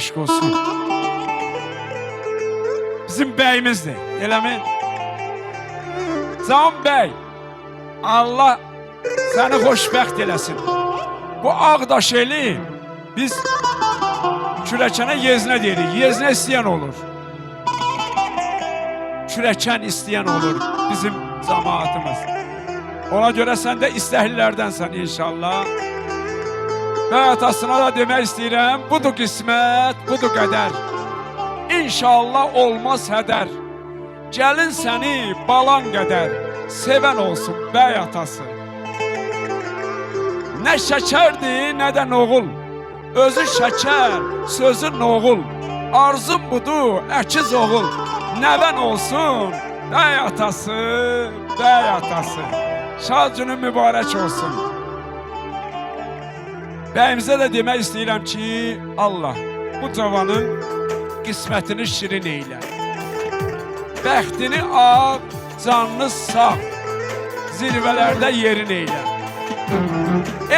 eşq olsun. Bizim bəyimizdir, eləmi? Can bəy, Allah səni xoşbəxt eləsin. Bu Ağdaş eli biz kürəkənə yeznə deyirik. Yeznə istəyən olur. Kürəkən istəyən olur bizim cəmaatımız. Ona görə sən də istəklilərdənsən inşallah. Və atasına da demək istəyirəm, budur qismət, budur qədər. İnşallah olmaz hədər. Gəlin səni balan qədər, sevən olsun bəy atası. Nə şəkərdir, nə də noğul. Özü şəkər, sözü noğul. Arzum budur, əkiz oğul. Nəvən olsun, bəy atası, bəy atası. Şad günü mübarək olsun. Bəyimizə də demək istəyirəm ki, Allah bu cavanın qismətini şirin eylə. Bəxtini ağ, canını sağ, zirvələrdə yerin eylə.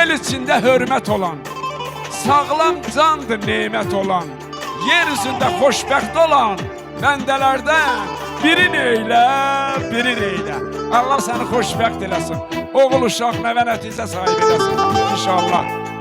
El içində hörmət olan, sağlam candır nemət olan, yer üzündə xoşbəxt olan, bəndələrdən birin eylə, birin eylə. Allah səni xoşbəxt eləsin. Oğul uşaq, nəvə nəticə sahib eləsin inşallah.